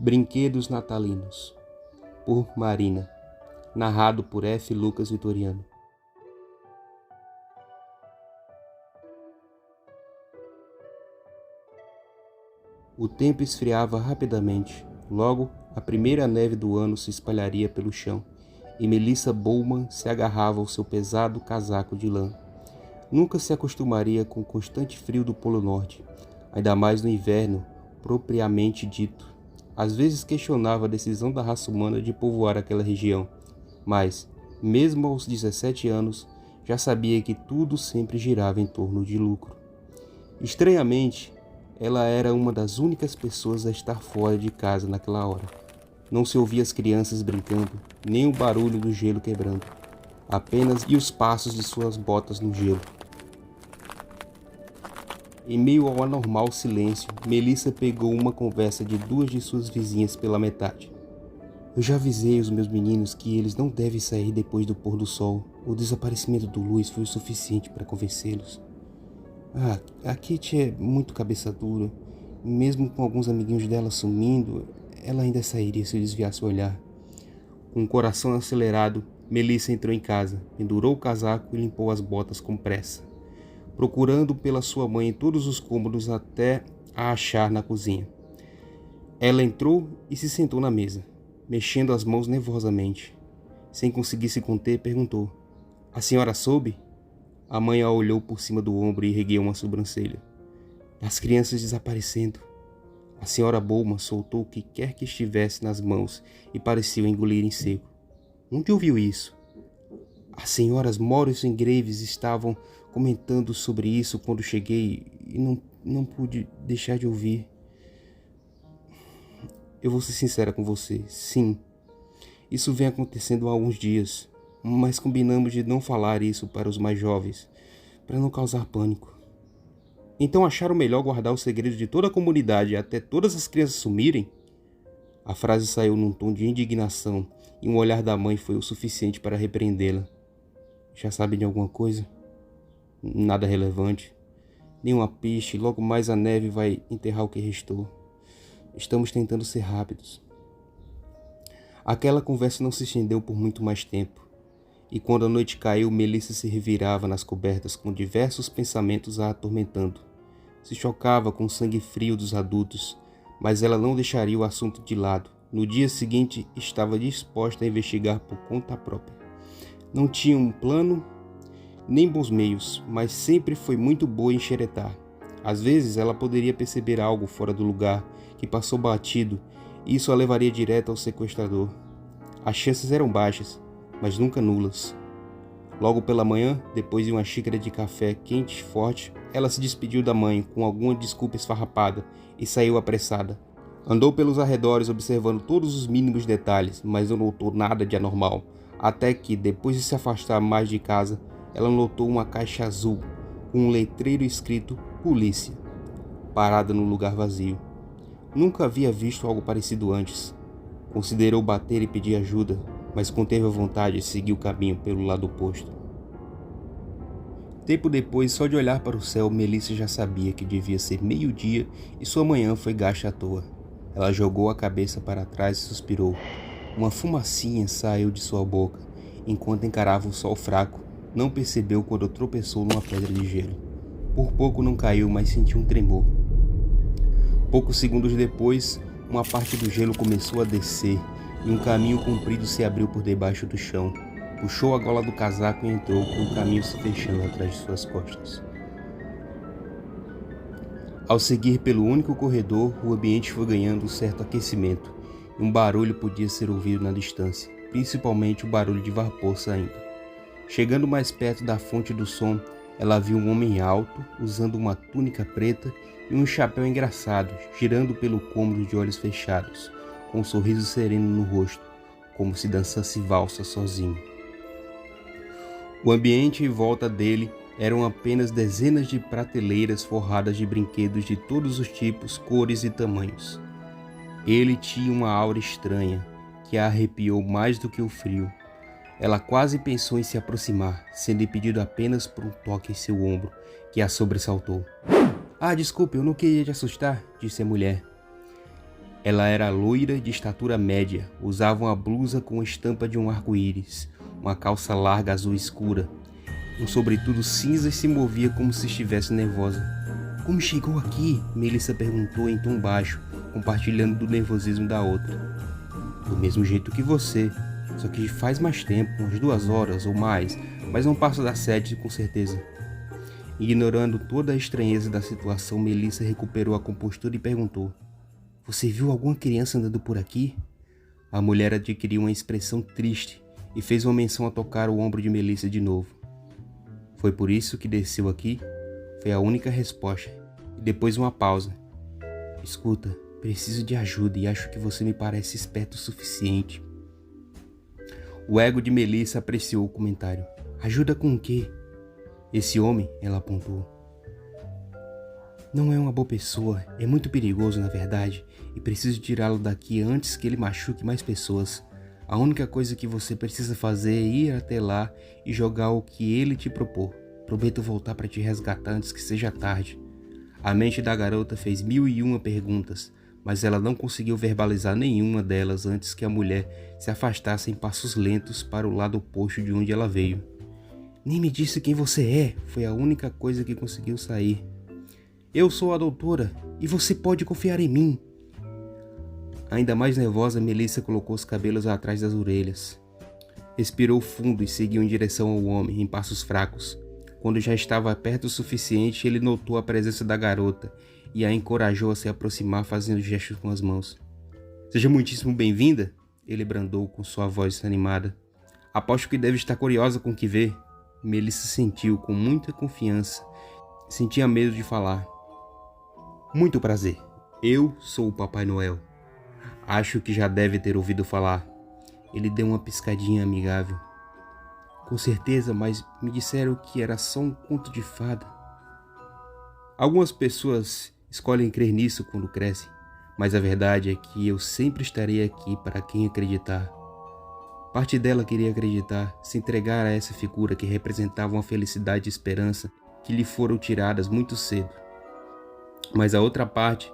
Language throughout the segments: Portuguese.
Brinquedos Natalinos, por Marina. Narrado por F. Lucas Vitoriano. O tempo esfriava rapidamente. Logo, a primeira neve do ano se espalharia pelo chão, e Melissa Bowman se agarrava ao seu pesado casaco de lã. Nunca se acostumaria com o constante frio do Polo Norte, ainda mais no inverno, propriamente dito. Às vezes questionava a decisão da raça humana de povoar aquela região, mas, mesmo aos 17 anos, já sabia que tudo sempre girava em torno de lucro. Estranhamente, ela era uma das únicas pessoas a estar fora de casa naquela hora. Não se ouvia as crianças brincando, nem o barulho do gelo quebrando, apenas os passos de suas botas no gelo. Em meio ao anormal silêncio, Melissa pegou uma conversa de duas de suas vizinhas pela metade. Eu já avisei os meus meninos que eles não devem sair depois do pôr do sol. O desaparecimento do Luiz foi o suficiente para convencê-los. A Kitty é muito cabeça dura. Mesmo com alguns amiguinhos dela sumindo, ela ainda sairia se eu desviasse o olhar. Com o coração acelerado, Melissa entrou em casa, pendurou o casaco e limpou as botas com pressa, procurando pela sua mãe em todos os cômodos até a achar na cozinha. Ela entrou e se sentou na mesa, mexendo as mãos nervosamente. Sem conseguir se conter, perguntou: "A senhora soube?" A mãe a olhou por cima do ombro e ergueu uma sobrancelha. "As crianças desaparecendo." A senhora Bowman soltou o que quer que estivesse nas mãos e pareceu engolir em seco. "Onde ouviu isso?" "As senhoras Morrison e Graves estavam comentando sobre isso quando cheguei e não pude deixar de ouvir." "Eu vou ser sincera com você. Sim, isso vem acontecendo há alguns dias, mas combinamos de não falar isso para os mais jovens, para não causar pânico." "Então acharam melhor guardar o segredo de toda a comunidade até todas as crianças sumirem?" A frase saiu num tom de indignação e um olhar da mãe foi o suficiente para repreendê-la. "Já sabem de alguma coisa?" "Nada relevante. Nenhuma piste, logo mais a neve vai enterrar o que restou. Estamos tentando ser rápidos." Aquela conversa não se estendeu por muito mais tempo, e quando a noite caiu, Melissa se revirava nas cobertas com diversos pensamentos a atormentando. Se chocava com o sangue frio dos adultos, mas ela não deixaria o assunto de lado. No dia seguinte, estava disposta a investigar por conta própria. Não tinha um plano nem bons meios, mas sempre foi muito boa em xeretar. Às vezes ela poderia perceber algo fora do lugar, que passou batido, e isso a levaria direto ao sequestrador. As chances eram baixas, mas nunca nulas. Logo pela manhã, depois de uma xícara de café quente e forte, ela se despediu da mãe com alguma desculpa esfarrapada e saiu apressada. Andou pelos arredores observando todos os mínimos detalhes, mas não notou nada de anormal, até que, depois de se afastar mais de casa, ela notou uma caixa azul, com um letreiro escrito "Polícia", parada no lugar vazio. Nunca havia visto algo parecido antes. Considerou bater e pedir ajuda, mas conteve a vontade e seguiu o caminho pelo lado oposto. Tempo depois, só de olhar para o céu, Melissa já sabia que devia ser meio-dia e sua manhã foi gasta à toa. Ela jogou a cabeça para trás e suspirou. Uma fumacinha saiu de sua boca, enquanto encarava o sol fraco. Não percebeu quando tropeçou numa pedra de gelo. Por pouco não caiu, mas sentiu um tremor. Poucos segundos depois, uma parte do gelo começou a descer e um caminho comprido se abriu por debaixo do chão. Puxou a gola do casaco e entrou, com o caminho se fechando atrás de suas costas. Ao seguir pelo único corredor, o ambiente foi ganhando um certo aquecimento e um barulho podia ser ouvido na distância, principalmente o barulho de vapor saindo. Chegando mais perto da fonte do som, ela viu um homem alto, usando uma túnica preta e um chapéu engraçado, girando pelo cômodo de olhos fechados, com um sorriso sereno no rosto, como se dançasse valsa sozinho. O ambiente em volta dele eram apenas dezenas de prateleiras forradas de brinquedos de todos os tipos, cores e tamanhos. Ele tinha uma aura estranha, que a arrepiou mais do que o frio. Ela quase pensou em se aproximar, sendo impedido apenas por um toque em seu ombro, que a sobressaltou. "Ah, desculpe, eu não queria te assustar", disse a mulher. Ela era loira de estatura média, usava uma blusa com estampa de um arco-íris, uma calça larga azul escura, um sobretudo cinza e se movia como se estivesse nervosa. "Como chegou aqui?" Melissa perguntou em tom baixo, compartilhando do nervosismo da outra. "Do mesmo jeito que você, só que faz mais tempo, umas 2 horas ou mais, mas não passa das 7 com certeza." Ignorando toda a estranheza da situação, Melissa recuperou a compostura e perguntou: "Você viu alguma criança andando por aqui?" A mulher adquiriu uma expressão triste e fez uma menção a tocar o ombro de Melissa de novo. "Foi por isso que desceu aqui?" Foi a única resposta, e depois uma pausa. "Escuta, preciso de ajuda e acho que você me parece esperto o suficiente." O ego de Melissa apreciou o comentário. "Ajuda com o quê?" "Esse homem," ela apontou, "não é uma boa pessoa, é muito perigoso na verdade, e preciso tirá-lo daqui antes que ele machuque mais pessoas. A única coisa que você precisa fazer é ir até lá e jogar o que ele te propor. Prometo voltar para te resgatar antes que seja tarde." A mente da garota fez 1001 perguntas, mas ela não conseguiu verbalizar nenhuma delas antes que a mulher se afastasse em passos lentos para o lado oposto de onde ela veio. "Nem me disse quem você é," foi a única coisa que conseguiu sair. "Eu sou a doutora, e você pode confiar em mim." Ainda mais nervosa, Melissa colocou os cabelos atrás das orelhas. Respirou fundo e seguiu em direção ao homem, em passos fracos. Quando já estava perto o suficiente, ele notou a presença da garota e a encorajou a se aproximar, fazendo gestos com as mãos. "Seja muitíssimo bem-vinda," ele brandou com sua voz animada. "Aposto que deve estar curiosa com o que vê." Melissa sentiu com muita confiança. Sentia medo de falar. "Muito prazer. Eu sou o Papai Noel." "Acho que já deve ter ouvido falar." Ele deu uma piscadinha amigável. "Com certeza, mas me disseram que era só um conto de fada." "Algumas pessoas escolhem crer nisso quando crescem, mas a verdade é que eu sempre estarei aqui para quem acreditar." Parte dela queria acreditar, se entregar a essa figura que representava uma felicidade e esperança que lhe foram tiradas muito cedo. Mas a outra parte,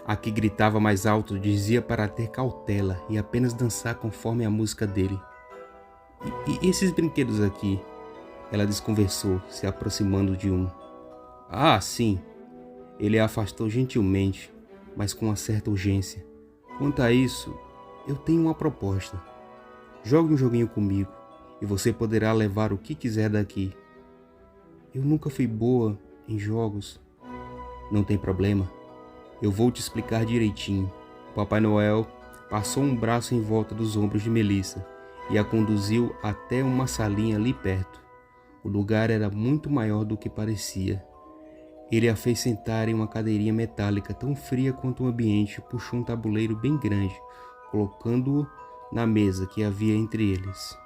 a que gritava mais alto, dizia para ter cautela e apenas dançar conforme a música dele. E esses brinquedos aqui?" Ela desconversou, se aproximando de um. "Ah, sim." Ele a afastou gentilmente, mas com uma certa urgência. "Quanto a isso, eu tenho uma proposta. Jogue um joguinho comigo, e você poderá levar o que quiser daqui." "Eu nunca fui boa em jogos." "Não tem problema. Eu vou te explicar direitinho." Papai Noel passou um braço em volta dos ombros de Melissa e a conduziu até uma salinha ali perto. O lugar era muito maior do que parecia. Ele a fez sentar em uma cadeirinha metálica tão fria quanto o ambiente e puxou um tabuleiro bem grande, colocando-o na mesa que havia entre eles.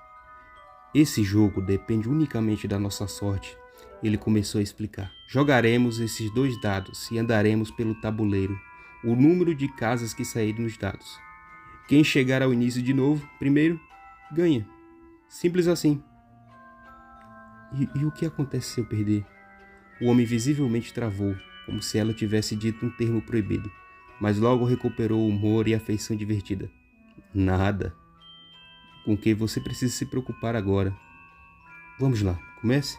"Esse jogo depende unicamente da nossa sorte," ele começou a explicar. "Jogaremos esses 2 dados e andaremos pelo tabuleiro, o número de casas que saírem nos dados. Quem chegar ao início de novo, primeiro, ganha. Simples assim." E o que acontece se eu perder?" O homem visivelmente travou, como se ela tivesse dito um termo proibido, mas logo recuperou o humor e a feição divertida. "Nada. Com que você precisa se preocupar agora. Vamos lá, comece."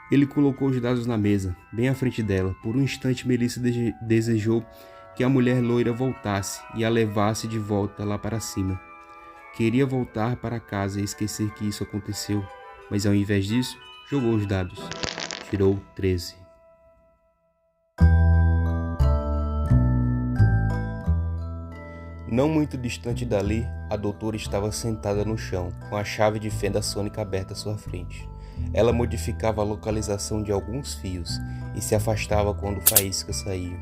Ele colocou os dados na mesa, bem à frente dela. Por um instante, Melissa desejou que a mulher loira voltasse e a levasse de volta lá para cima. Queria voltar para casa e esquecer que isso aconteceu, mas ao invés disso, jogou os dados. Tirou 13. Não muito distante dali, a doutora estava sentada no chão, com a chave de fenda sônica aberta à sua frente. Ela modificava a localização de alguns fios e se afastava quando faíscas saíam.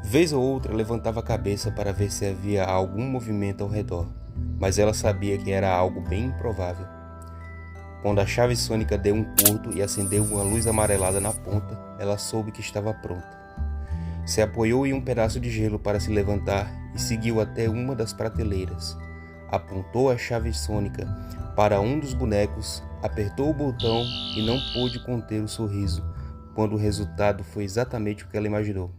Vez ou outra levantava a cabeça para ver se havia algum movimento ao redor, mas ela sabia que era algo bem improvável. Quando a chave sônica deu um curto e acendeu uma luz amarelada na ponta, ela soube que estava pronta. Se apoiou em um pedaço de gelo para se levantar e seguiu até uma das prateleiras. Apontou a chave sônica para um dos bonecos, apertou o botão e não pôde conter o sorriso, quando o resultado foi exatamente o que ela imaginou.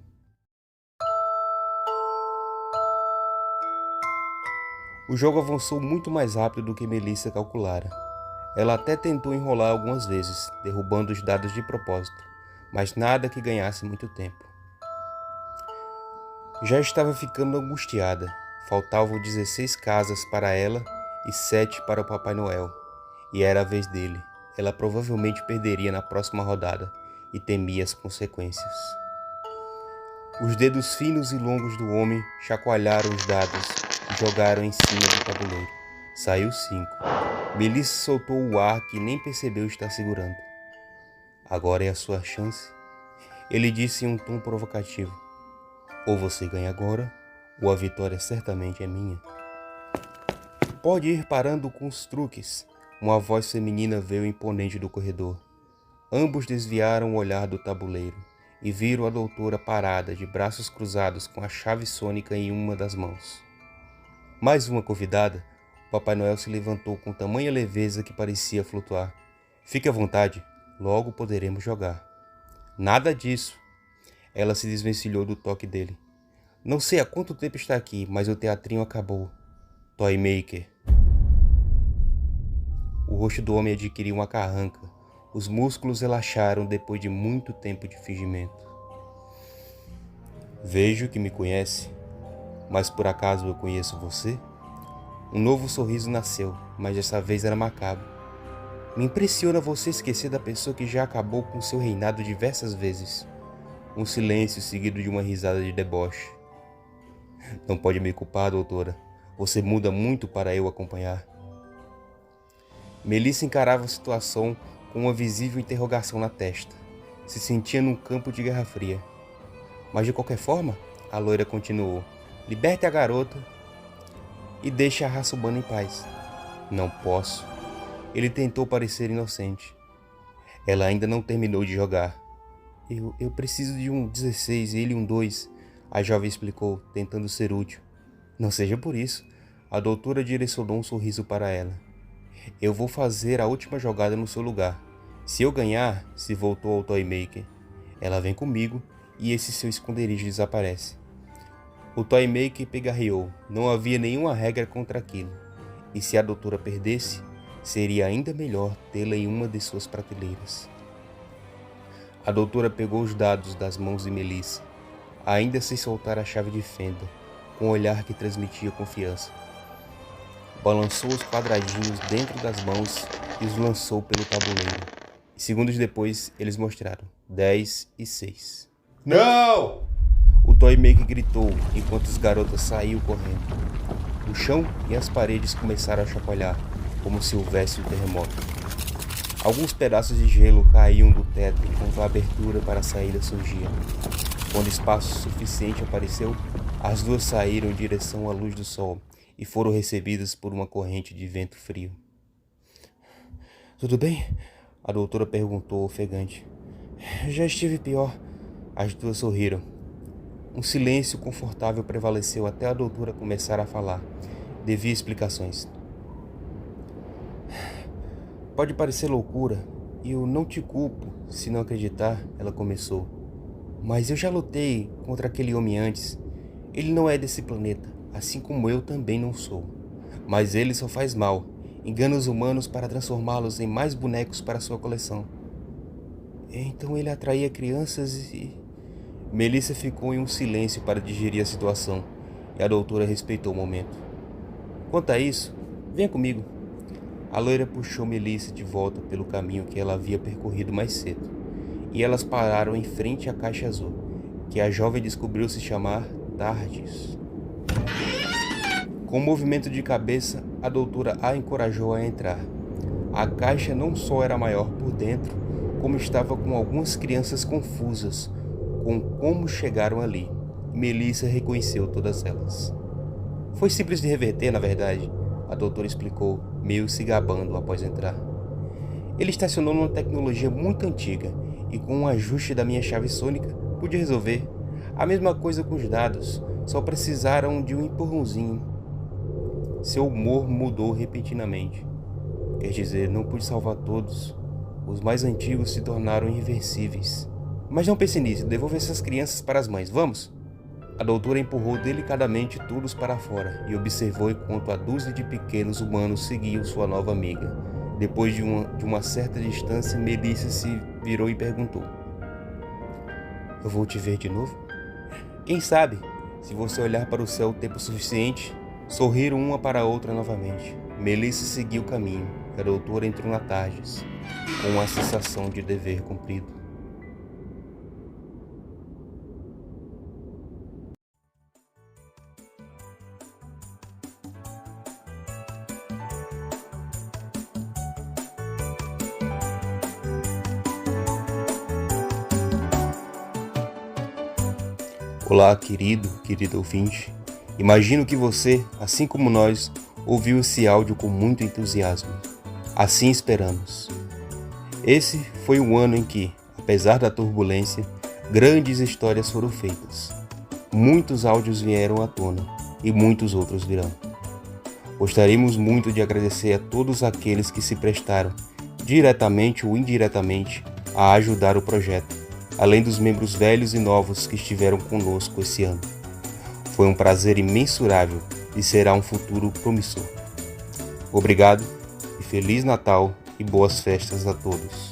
O jogo avançou muito mais rápido do que Melissa calculara. Ela até tentou enrolar algumas vezes, derrubando os dados de propósito, mas nada que ganhasse muito tempo. Já estava ficando angustiada. Faltavam 16 casas para ela e 7 para o Papai Noel. E era a vez dele. Ela provavelmente perderia na próxima rodada e temia as consequências. Os dedos finos e longos do homem chacoalharam os dados e jogaram em cima do tabuleiro. Saiu 5. Melissa soltou o ar que nem percebeu estar segurando. Agora é a sua chance, ele disse em um tom provocativo. Ou você ganha agora, ou a vitória certamente é minha. Pode ir parando com os truques. Uma voz feminina veio imponente do corredor. Ambos desviaram o olhar do tabuleiro e viram a doutora parada de braços cruzados com a chave sônica em uma das mãos. Mais uma convidada, o Papai Noel se levantou com tamanha leveza que parecia flutuar. Fique à vontade, logo poderemos jogar. Nada disso. Ela se desvencilhou do toque dele. Não sei há quanto tempo está aqui, mas o teatrinho acabou. Toymaker. O rosto do homem adquiriu uma carranca. Os músculos relaxaram depois de muito tempo de fingimento. Vejo que me conhece, mas por acaso eu conheço você? Um novo sorriso nasceu, mas dessa vez era macabro. Me impressiona você esquecer da pessoa que já acabou com seu reinado diversas vezes. Um silêncio seguido de uma risada de deboche. Não pode me culpar, doutora. Você muda muito para eu acompanhar. Melissa encarava a situação com uma visível interrogação na testa. Se sentia num campo de guerra fria. Mas de qualquer forma, a loira continuou. Liberte a garota e deixe a raça humana em paz. Não posso. Ele tentou parecer inocente. Ela ainda não terminou de jogar. Eu preciso de um 16 e ele um 2, a jovem explicou, tentando ser útil. Não seja por isso. A doutora direcionou um sorriso para ela. Eu vou fazer a última jogada no seu lugar. Se eu ganhar, se voltou ao Toymaker, ela vem comigo e esse seu esconderijo desaparece. O Toymaker pigarreou. Não havia nenhuma regra contra aquilo. E se a doutora perdesse, seria ainda melhor tê-la em uma de suas prateleiras. A doutora pegou os dados das mãos de Melissa, ainda sem soltar a chave de fenda, com um olhar que transmitia confiança. Balançou os quadradinhos dentro das mãos e os lançou pelo tabuleiro. E segundos depois, eles mostraram 10 e 6. Não! O Toymaker gritou enquanto os garotos saíam correndo. O chão e as paredes começaram a chacoalhar, como se houvesse um terremoto. Alguns pedaços de gelo caíam do teto enquanto a abertura para a saída surgia. Quando espaço suficiente apareceu, as duas saíram em direção à luz do sol e foram recebidas por uma corrente de vento frio. Tudo bem? A doutora perguntou ofegante. Já estive pior. As duas sorriram. Um silêncio confortável prevaleceu até a doutora começar a falar. Devia explicações. Pode parecer loucura, e eu não te culpo se não acreditar, ela começou. Mas eu já lutei contra aquele homem antes. Ele não é desse planeta, assim como eu também não sou. Mas ele só faz mal, engana os humanos para transformá-los em mais bonecos para sua coleção. Então ele atraía crianças e... Melissa ficou em um silêncio para digerir a situação, e a doutora respeitou o momento. Quanto a isso, venha comigo. A loira puxou Melissa de volta pelo caminho que ela havia percorrido mais cedo, e elas pararam em frente à caixa azul, que a jovem descobriu se chamar Tardes. Com um movimento de cabeça, a doutora a encorajou a entrar. A caixa não só era maior por dentro, como estava com algumas crianças confusas com como chegaram ali. Melissa reconheceu todas elas. Foi simples de reverter, na verdade, a doutora explicou, meio se gabando após entrar. Ele estacionou numa tecnologia muito antiga e com um ajuste da minha chave sônica pude resolver. A mesma coisa com os dados, só precisaram de um empurrãozinho. Seu humor mudou repentinamente. Quer dizer, não pude salvar todos. Os mais antigos se tornaram irreversíveis. Mas não pense nisso, devolva essas crianças para as mães, vamos? A doutora empurrou delicadamente todos para fora e observou enquanto a dúzia de pequenos humanos seguiam sua nova amiga. Depois de uma certa distância, Melissa se virou e perguntou: "Eu vou te ver de novo?" "Quem sabe, se você olhar para o céu o tempo suficiente." Sorriram uma para a outra novamente. Melissa seguiu o caminho e a doutora entrou na Tardes, com uma sensação de dever cumprido. Olá, querido ouvinte. Imagino que você, assim como nós, ouviu esse áudio com muito entusiasmo. Assim esperamos. Esse foi um ano em que, apesar da turbulência, grandes histórias foram feitas. Muitos áudios vieram à tona e muitos outros virão. Gostaríamos muito de agradecer a todos aqueles que se prestaram, diretamente ou indiretamente, a ajudar o projeto, além dos membros velhos e novos que estiveram conosco esse ano. Foi um prazer imensurável e será um futuro promissor. Obrigado e Feliz Natal e boas festas a todos.